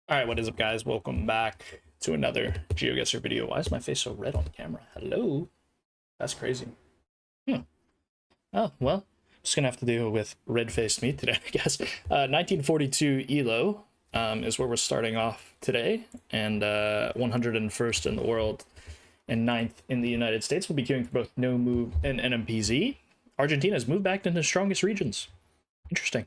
All right, what is up, guys? Welcome back to another GeoGuessr video. Why is my face so red on camera? Hello? That's crazy. Oh, well, just gonna have to deal with red-faced me today, I guess. 1942 ELO is where we're starting off today, and 101st in the world and 9th in the United States. We'll be queuing for both No Move and NMPZ. Argentina's moved back into the strongest regions. Interesting.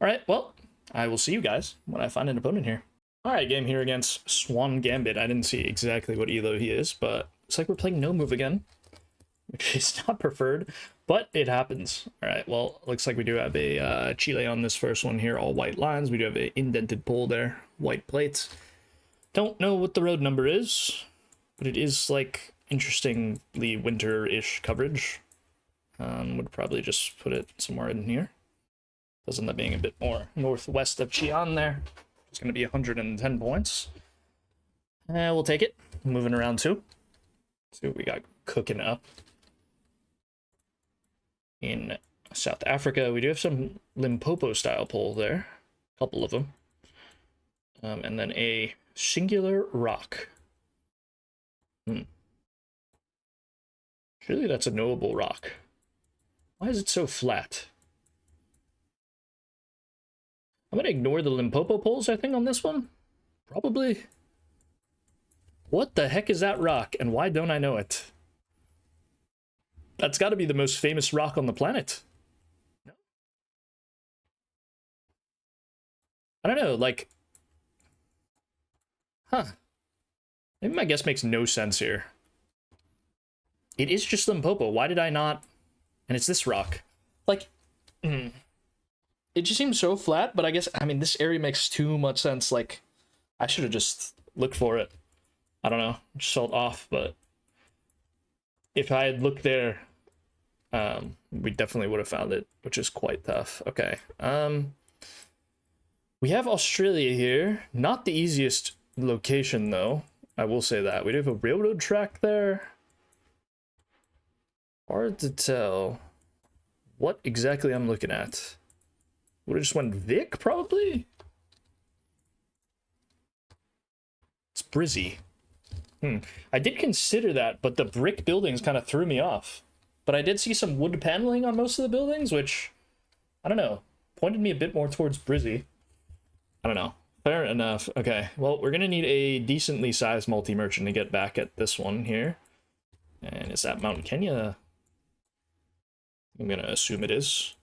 All right, well, I will see you guys when I find an opponent here. Alright, game here against Swangambit. I didn't see exactly what elo he is, but it's like we're playing no move again, which is not preferred, but it happens. Alright, well, looks like we do have a Chile on this first one here, all white lines. We do have an indented pole there, white plates. Don't know what the road number is, but it is like interestingly winter-ish coverage. Would probably just put it somewhere in here. Does end up being a bit more northwest of Chian there. It's going to be 110 points. We'll take it. Moving around too. See what we got cooking up. In South Africa, we do have some Limpopo style pole there. A couple of them. And then a singular rock. Surely that's a knowable rock. Why is it so flat? I'm going to ignore the Limpopo poles, I think, on this one. Probably. What the heck is that rock, and why don't I know it? That's got to be the most famous rock on the planet. No? I don't know, like... Huh. Maybe my guess makes no sense here. It is just Limpopo. Why did I not... And it's this rock. Like... It just seems so flat, but I guess, I mean, this area makes too much sense. Like, I should have just looked for it. I don't know, just felt off, but if I had looked there, we definitely would have found it, which is quite tough. Okay, we have Australia here. Not the easiest location, though. I will say that. We do have a railroad track there. Hard to tell what exactly I'm looking at. Would have just went Vic, probably? It's Brizzy. I did consider that, but the brick buildings kind of threw me off. But I did see some wood paneling on most of the buildings, which, I don't know, pointed me a bit more towards Brizzy. I don't know. Fair enough. Okay, well, we're going to need a decently sized multi-merchant to get back at this one here. And is that Mount Kenya? I'm going to assume it is.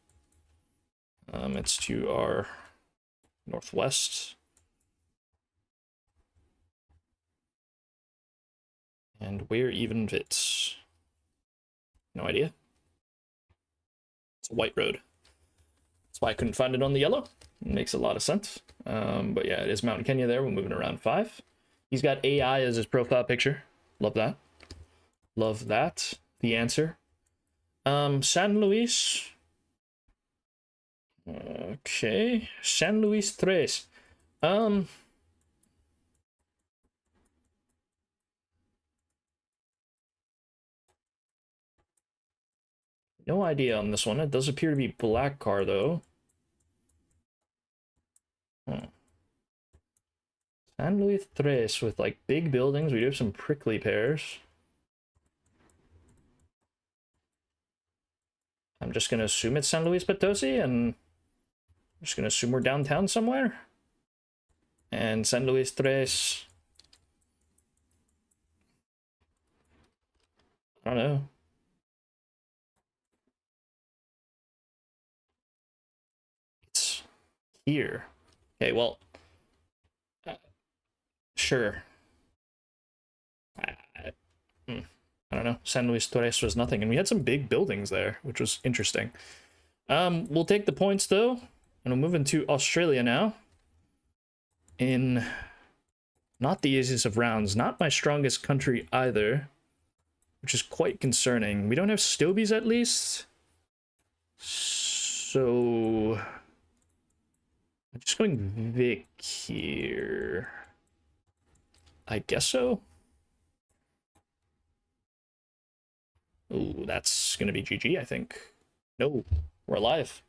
It's to our northwest. And where even fits? No idea. It's a white road. That's why I couldn't find it on the yellow. It makes a lot of sense. But yeah, it is Mountain Kenya there. We're moving around 5. He's got AI as his profile picture. Love that. Love that. The answer. San Luis. Okay, San Luis 3. No idea on this one. It does appear to be black car, though. San Luis 3 with, like, big buildings. We do have some prickly pears. I'm just gonna assume it's San Luis Potosi, and I'm just gonna assume we're downtown somewhere. And San Luis 3. I don't know. It's here. Okay, well, sure. I don't know. San Luis Torres was nothing, and we had some big buildings there, which was interesting. We'll take the points, though, and we'll move into Australia now. In not the easiest of rounds, not my strongest country either, which is quite concerning. We don't have Stobies, at least. So I'm just going Vic here. I guess so. Ooh, that's gonna be GG, I think. No, we're alive.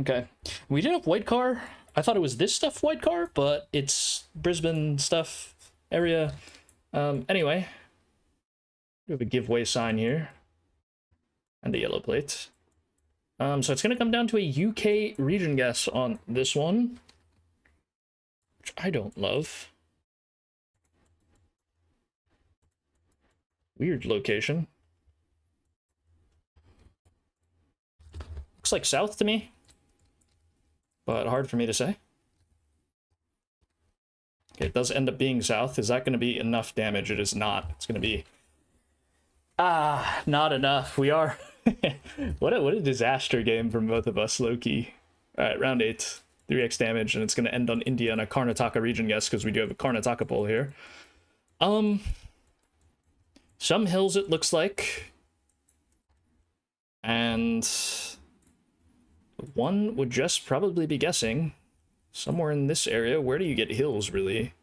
Okay. We did have white car. I thought it was this stuff white car, but it's Brisbane stuff area. Anyway, we have a giveaway sign here and a yellow plate. So it's gonna come down to a UK region guess on this one, which I don't love. Weird location. Looks like south to me, but hard for me to say. Okay, it does end up being south. Is that going to be enough damage? It is not. It's going to be... not enough. We are... what a disaster game from both of us, low-key. Alright, round 8. 3x damage, and it's going to end on India and a Karnataka region guess, because we do have a Karnataka poll here. Some hills it looks like. And... one would just probably be guessing somewhere in this area. Where do you get hills, really?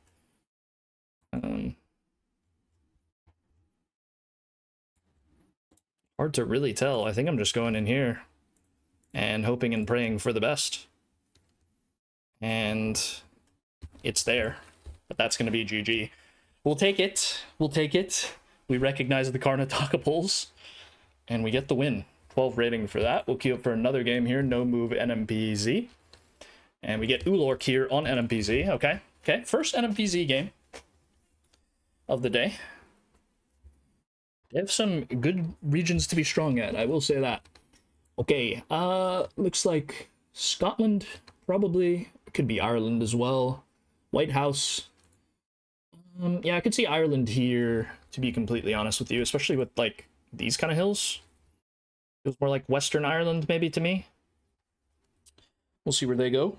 Hard to really tell. I think I'm just going in here and hoping and praying for the best. And it's there. But that's going to be GG. We'll take it. We'll take it. We recognize the Karnataka polls. And we get the win. 12 rating for that. We'll queue up for another game here. No move NMPZ. And we get Ulork here on NMPZ. Okay. Okay. First NMPZ game of the day. They have some good regions to be strong at. I will say that. Okay. Looks like Scotland, probably. Could be Ireland as well. White House. Yeah, I could see Ireland here, to be completely honest with you. Especially with, like, these kind of hills. Feels more like Western Ireland, maybe, to me. We'll see where they go.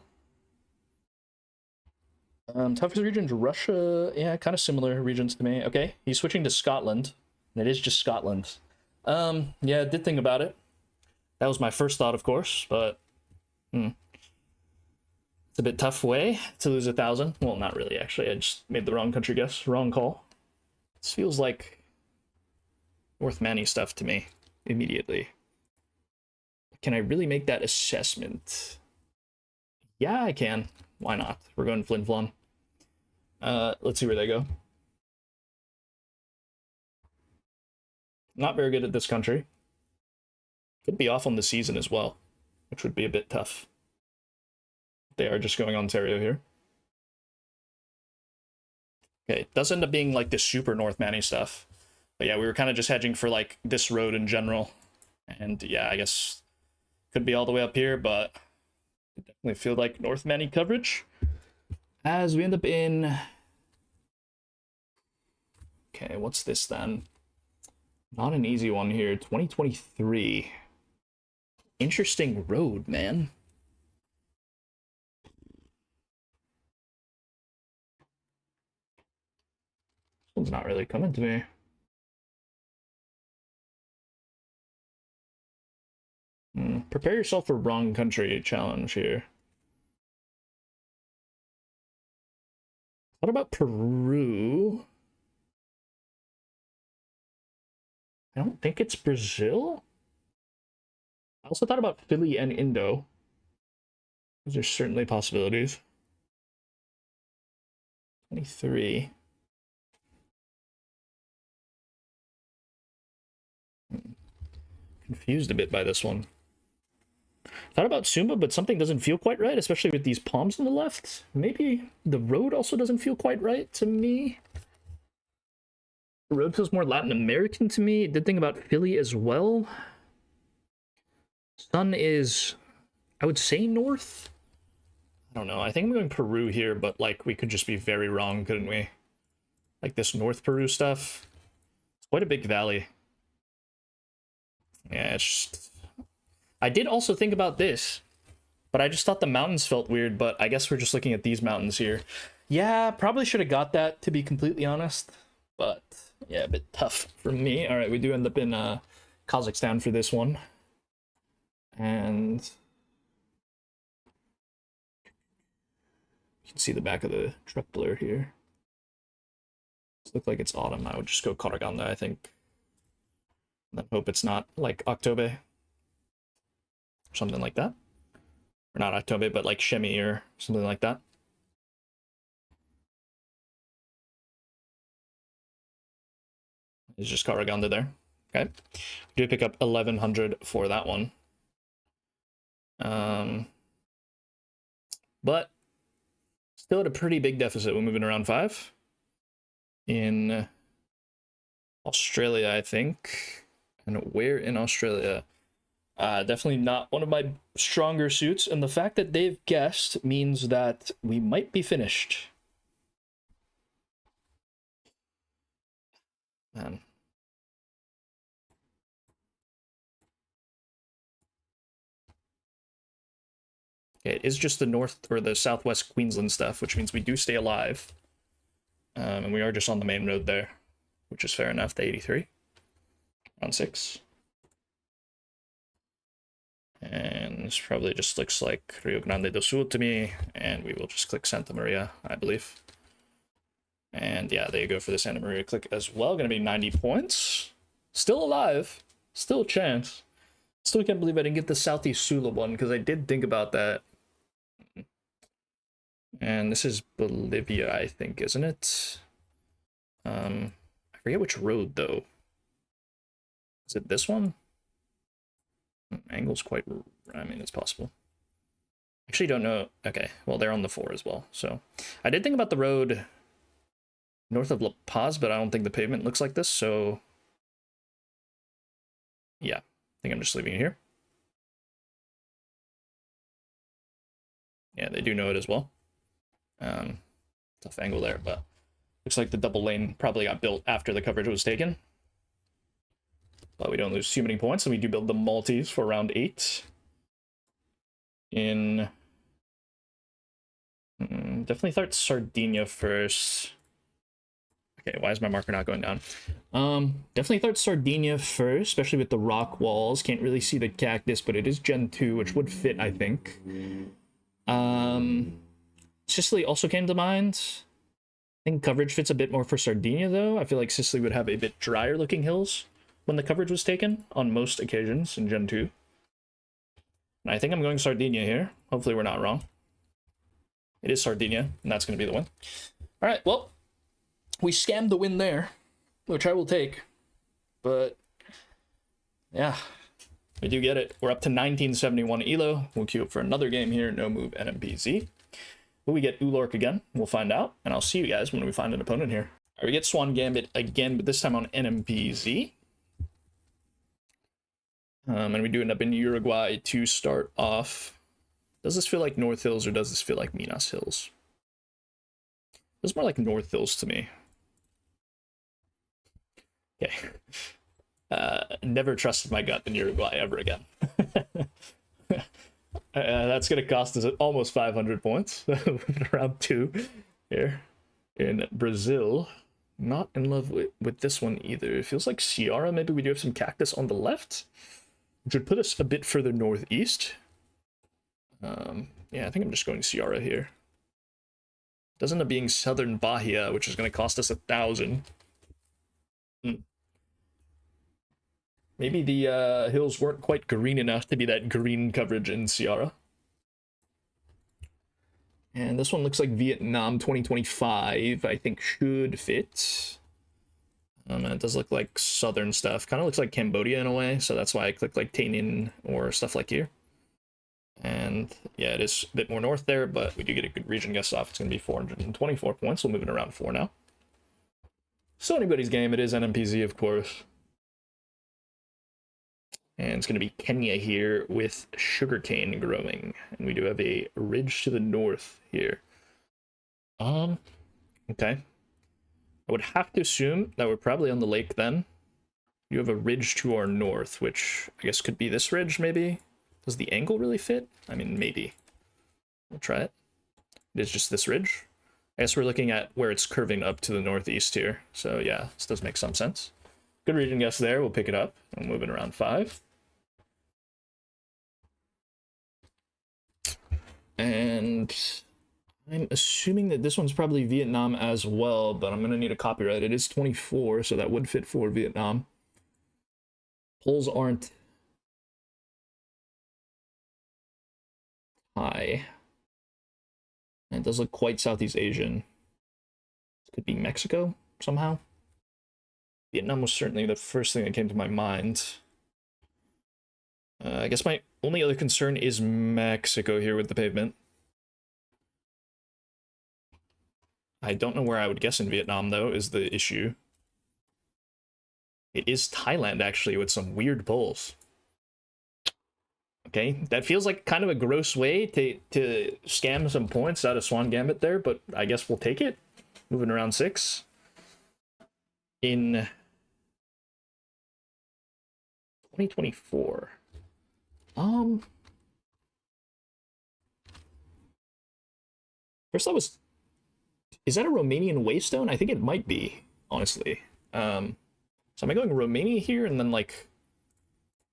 Toughest regions, Russia. Yeah, kind of similar regions to me. Okay, he's switching to Scotland. And it is just Scotland. Yeah, I did think about it. That was my first thought, of course, but... it's a bit tough way to lose 1,000. Well, not really, actually. I just made the wrong country guess. Wrong call. This feels like North Manny stuff to me, immediately. Can I really make that assessment? Yeah, I can. Why not? We're going Flin Flon. Let's see where they go. Not very good at this country. Could be off on the season as well, which would be a bit tough. They are just going Ontario here. Okay, it does end up being like this super North Manny stuff. But yeah, we were kind of just hedging for like this road in general. And yeah, I guess could be all the way up here, but I definitely feel like North Manny coverage. As we end up in... Okay, what's this then? Not an easy one here. 2023. Interesting road, man. This one's not really coming to me. Prepare yourself for wrong country challenge here. What about Peru? I don't think it's Brazil. I also thought about Philly and Indo. Those are certainly possibilities. 23. Confused a bit by this one. Thought about Suma, but something doesn't feel quite right, especially with these palms on the left. Maybe the road also doesn't feel quite right to me. The road feels more Latin American to me. Did think about Philly as well. Sun is, I would say north. I don't know. I think I'm going Peru here, but like we could just be very wrong, couldn't we? Like this North Peru stuff. It's quite a big valley. Yeah, it's just... I did also think about this, but I just thought the mountains felt weird, but I guess we're just looking at these mountains here. Yeah, probably should have got that, to be completely honest. But, yeah, a bit tough for me. Alright, we do end up in Kazakhstan for this one. And... you can see the back of the truck blur here. It looks like it's autumn. I would just go Karaganda, I think. And then hope it's not, like, October. Something like that. Or not October, but like Shemi or something like that. It's just Karaganda there. Okay. We do pick up 1100 for that one. But still at a pretty big deficit. We're moving around 5. In Australia, I think. And where in Australia? Definitely not one of my stronger suits, and the fact that they've guessed means that we might be finished. Man. Okay, it is just the north or the southwest Queensland stuff, which means we do stay alive. And we are just on the main road there, which is fair enough. The 83. Round 6. And this probably just looks like Rio Grande do Sul to me, and we will just click Santa Maria, I believe. And yeah, there you go for the Santa Maria click as well. Gonna be 90 points. Still alive. Still a chance. Still can't believe I didn't get the Southeast Sula one, because I did think about that. And this is Bolivia, I think, isn't it? I forget which road, though. Is it this one? Angle's quite... I mean, it's possible. Actually, don't know. Okay, well, they're on the 4 as well. So I did think about the road north of La Paz, but I don't think the pavement looks like this, so... yeah, I think I'm just leaving it here. Yeah, they do know it as well. Tough angle there, but looks like the double lane probably got built after the coverage was taken. But we don't lose too many points, and we do build the Maltese for round 8. In... definitely start Sardinia first. Okay, why is my marker not going down? Definitely start Sardinia first, especially with the rock walls. Can't really see the cactus, but it is Gen 2, which would fit, I think. Sicily also came to mind. I think coverage fits a bit more for Sardinia, though. I feel like Sicily would have a bit drier looking hills when the coverage was taken on most occasions in Gen 2. And I think I'm going Sardinia here. Hopefully we're not wrong. It is Sardinia, and that's going to be the win. All right, well, we scammed the win there, which I will take. But, yeah, we do get it. We're up to 1971 ELO. We'll queue up for another game here. No move NMPZ. Will we get Ulork again? We'll find out, and I'll see you guys when we find an opponent here. All right, we get swangambit again, but this time on NMPZ. And we do end up in Uruguay to start off. Does this feel like North Hills, or does this feel like Minas Hills? It's more like North Hills to me. Okay. Never trusted my gut in Uruguay ever again. That's going to cost us almost 500 points. Round 2 here in Brazil. Not in love with this one either. It feels like Ceará. Maybe we do have some cactus on the left, which would put us a bit further northeast. Yeah, I think I'm just going Ceará here. Does end up being Southern Bahia, which is going to cost us 1,000. Maybe the hills weren't quite green enough to be that green coverage in Ceará. And this one looks like Vietnam 2025, I think should fit. It does look like southern stuff. Kind of looks like Cambodia in a way, so that's why I clicked like Tay Ninh or stuff like here. And yeah, it is a bit more north there, but we do get a good region guess off. It's going to be 424 points. We'll move it around 4 now. So anybody's game. It is NMPZ, of course. And it's going to be Kenya here with sugarcane growing. And we do have a ridge to the north here. Okay. I would have to assume that we're probably on the lake then. You have a ridge to our north, which I guess could be this ridge, maybe? Does the angle really fit? I mean, maybe. We'll try it. It is just this ridge. I guess we're looking at where it's curving up to the northeast here. So yeah, this does make some sense. Good region guess there. We'll pick it up. We'll move it around 5. And I'm assuming that this one's probably Vietnam as well, but I'm going to need a copyright. It is 24, so that would fit for Vietnam. Polls aren't... high. And it does look quite Southeast Asian. Could be Mexico somehow. Vietnam was certainly the first thing that came to my mind. I guess my only other concern is Mexico here with the pavement. I don't know where I would guess in Vietnam, though, is the issue. It is Thailand, actually, with some weird pulls. Okay, that feels like kind of a gross way to scam some points out of swangambit there, but I guess we'll take it. Moving around 6. In 2024. First thought was, is that a Romanian wavestone? I think it might be, honestly. So am I going Romania here and then like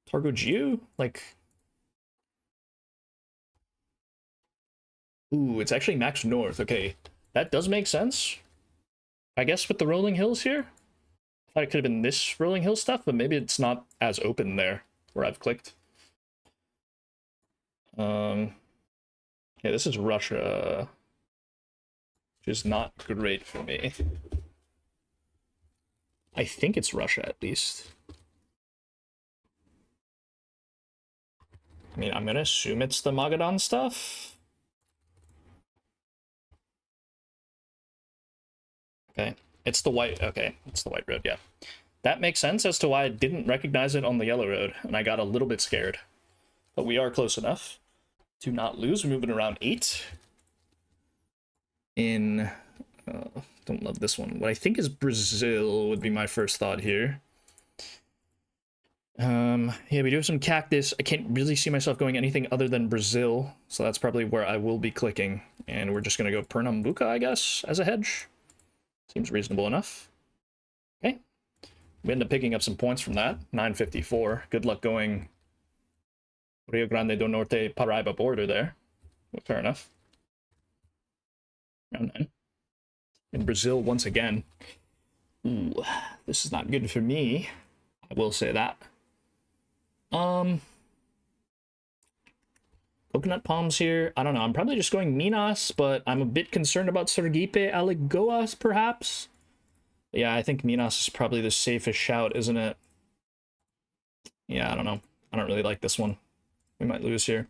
Targo Geo? Like, ooh, it's actually Max North. Okay, that does make sense. I guess with the rolling hills here. I thought it could have been this rolling hill stuff, but maybe it's not as open there where I've clicked. Yeah, this is Russia, which is not great for me. I think it's Russia, at least. I mean, I'm gonna assume it's the Magadan stuff. Okay, it's the white, okay, it's the white road, yeah. That makes sense as to why I didn't recognize it on the yellow road, and I got a little bit scared. But we are close enough to not lose. We're moving around 8. In, don't love this one. What I think is Brazil would be my first thought here. Yeah, we do have some cactus. I can't really see myself going anything other than Brazil, so that's probably where I will be clicking. And we're just gonna go Pernambuco, I guess, as a hedge. Seems reasonable enough. Okay. We end up picking up some points from that. 954. Good luck going Rio Grande do Norte, Paraiba border there. Well, fair enough. Round 9. In Brazil once again. Ooh, this is not good for me. I will say that. Coconut palms here. I don't know. I'm probably just going Minas, but I'm a bit concerned about Sergipe Alagoas, perhaps. Yeah, I think Minas is probably the safest shout, isn't it? Yeah, I don't know. I don't really like this one. We might lose here.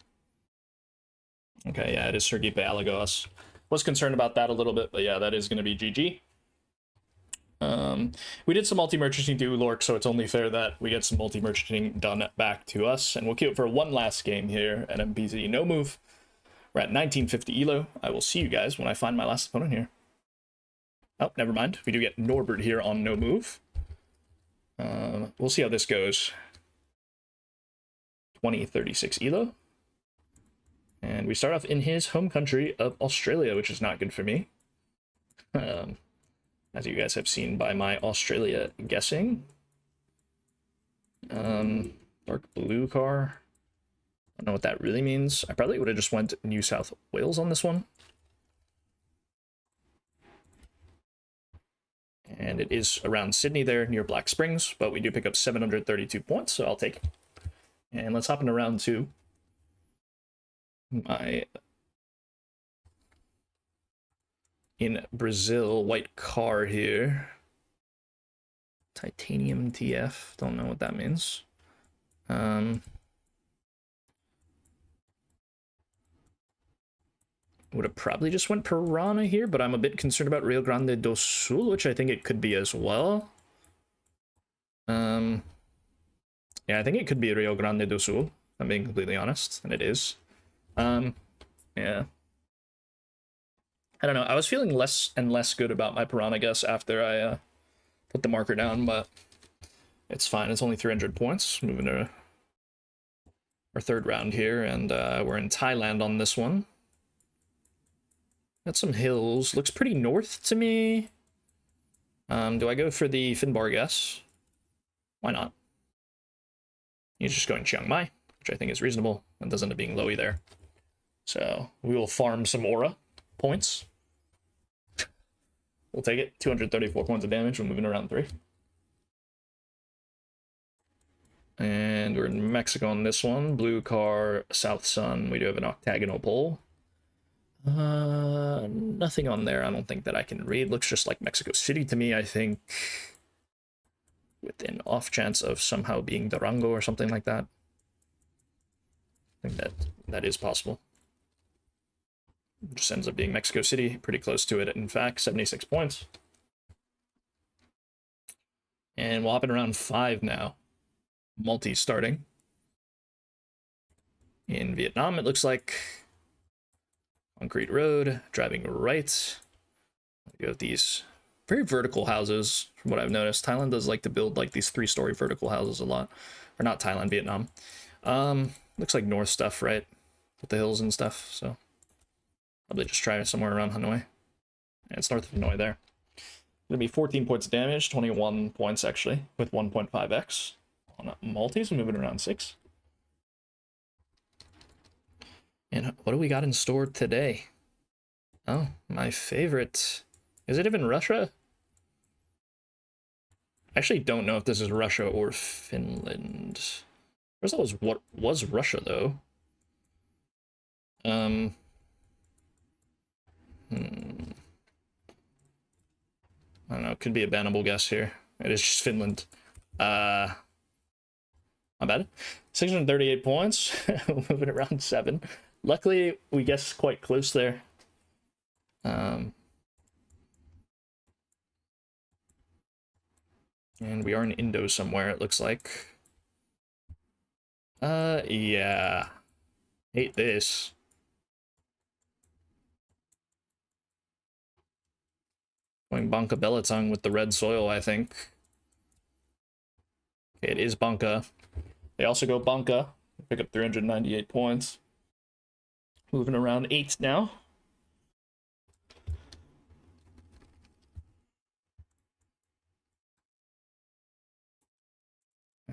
Okay, yeah, it is Sergipe Alagoas. Was concerned about that a little bit, but yeah, that is going to be GG. We did some multi-merchanting to Ulork, so it's only fair that we get some multi-merchanting done back to us. And we'll queue it for one last game here at MPZ. No move. We're at 1950 elo. I will see you guys when I find my last opponent here. Oh, never mind. We do get Norbert here on no move. We'll see how this goes. 2036 elo. And we start off in his home country of Australia, which is not good for me. As you guys have seen by my Australia guessing. Dark blue car. I don't know what that really means. I probably would have just went New South Wales on this one. And it is around Sydney there, near Black Springs, but we do pick up 732 points, so I'll take it. And let's hop into round 2. In Brazil, white car here. Titanium TF, don't know what that means. Would have probably just went Piranha here, but I'm a bit concerned about Rio Grande do Sul, which I think it could be as well. Yeah, I think it could be Rio Grande do Sul, if I'm being completely honest, and it is. Yeah. I don't know, I was feeling less and less good about my Piranha guess after I put the marker down, but it's fine. It's only 300 points. Moving to our third round here, and we're in Thailand on this one. Got some hills. Looks pretty north to me. Do I go for the Finbar guess? Why not? He's just going Chiang Mai, which I think is reasonable, and does end up being lowy there. So we will farm some aura points. We'll take it. 234 points of damage. We're moving around 3. And we're in Mexico on this one. Blue car, South Sun. We do have an octagonal pole. Nothing on there I don't think that I can read. Looks just like Mexico City to me, I think. With an off chance of somehow being Durango or something like that. I think that is possible. Just ends up being Mexico City, pretty close to it, in fact, 76 points. And we'll hop in round 5 now. Multi starting. In Vietnam, it looks like concrete road, driving right. You have these very vertical houses, from what I've noticed. Thailand does like to build like these 3-story vertical houses a lot. Or not Thailand, Vietnam. Looks like north stuff, right? With the hills and stuff, so probably just try somewhere around Hanoi. And it's north of Hanoi there. Gonna be 14 points of damage, 21 points actually, with 1.5x on multis. We're moving around 6. And what do we got in store today? Oh, my favorite. Is it even Russia? I actually don't know if this is Russia or Finland. First, that was what was Russia though. I don't know, could be a bannable guess here. It is just Finland. My bad. 638 points. Moving around 7. Luckily, we guessed quite close there. And we are in Indo somewhere, it looks like. Yeah. Hate this. Going Banca Belitung with the red soil, I think. Okay, it is Banca. They also go Banca. Pick up 398 points. Moving around 8 now.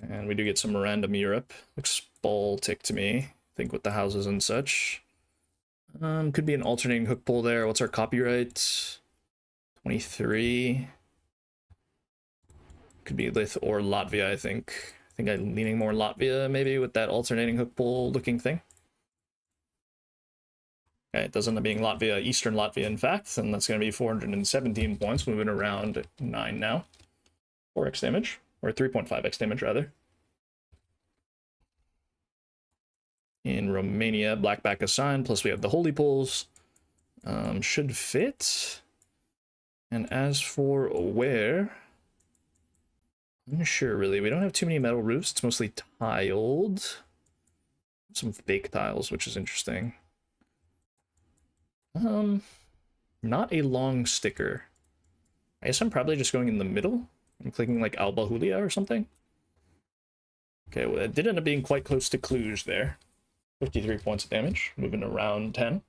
And we do get some random Europe. Looks Baltic to me. I think with the houses and such. Could be an alternating hook pull there. What's our copyright? 23. Could be Lith or Latvia, I think. I think I'm leaning more Latvia, maybe, with that alternating hook pull looking thing. Okay, it does end up being Latvia, Eastern Latvia, in fact, and that's going to be 417 points, moving around 9 now. 4x damage, or 3.5x damage, rather. In Romania, blackback assigned, plus we have the holy pulls. Should fit. And as for where, I'm not sure, really. We don't have too many metal roofs. It's mostly tiled. Some fake tiles, which is interesting. Not a long sticker. I guess I'm probably just going in the middle. I'm clicking like Alba Julia or something. Okay, well, it did end up being quite close to Cluj there. 53 points of damage, moving around 10.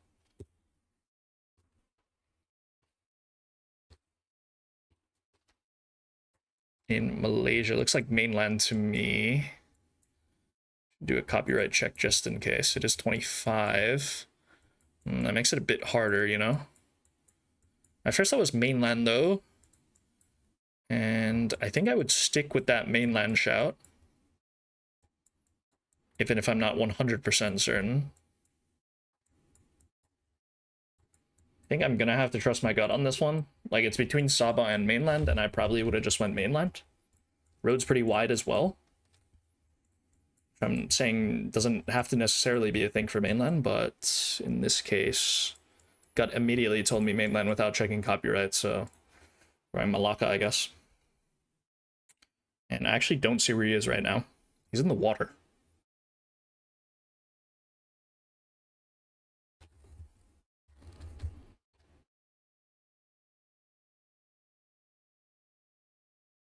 In Malaysia, looks like mainland to me. Do a copyright check just in case. It is 25. That makes it a bit harder, you know? At first that was mainland though. And I think I would stick with that mainland shout. Even if I'm not 100% certain. I think I'm gonna have to trust my gut on this one. Like, it's between Sabah and mainland, and I probably would have just went mainland. Road's pretty wide as well. I'm saying doesn't have to necessarily be a thing for mainland, but in this case, gut immediately told me mainland without checking copyright, so I'm Malacca, I guess. And I actually don't see where he is right now. He's in the water.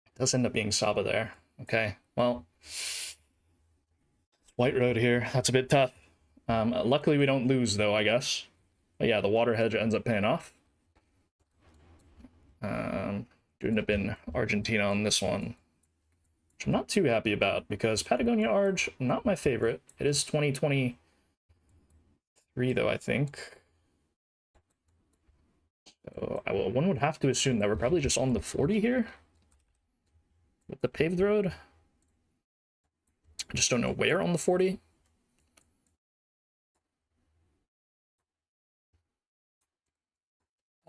It does end up being Sabah there. Okay, well, white road here. That's a bit tough. Luckily we don't lose though, I guess. But yeah, the water hedge ends up paying off. Do end up in Argentina on this one, which I'm not too happy about because Patagonia Arge, not my favorite. It is 2023 though, I think. So one would have to assume that we're probably just on the 40 here with the paved road. I just don't know where on the 40.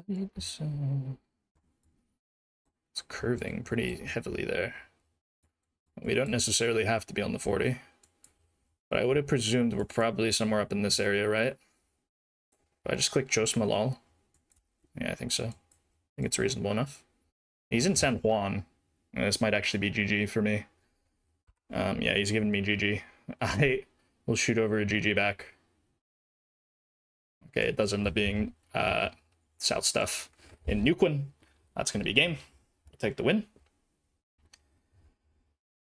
It's curving pretty heavily there. We don't necessarily have to be on the 40. But I would have presumed we're probably somewhere up in this area, right? If I just click Jos Malal. Yeah, I think so. I think it's reasonable enough. He's in San Juan. This might actually be GG for me. Yeah, he's giving me GG. I will shoot over a GG back. Okay, it does end up being South stuff in Nuquin. That's going to be game. We'll take the win.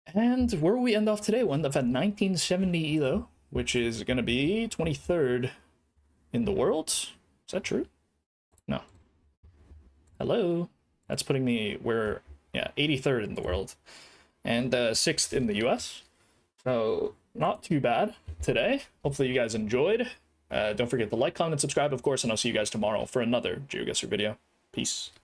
And where will we end off today? We'll end up at 1970 ELO, which is going to be 23rd in the world. Is that true? No. Hello? That's putting me where, yeah, 83rd in the world. And 6th in the US. So, not too bad today. Hopefully you guys enjoyed. Don't forget to like, comment, and subscribe, of course, and I'll see you guys tomorrow for another GeoGuessr video. Peace.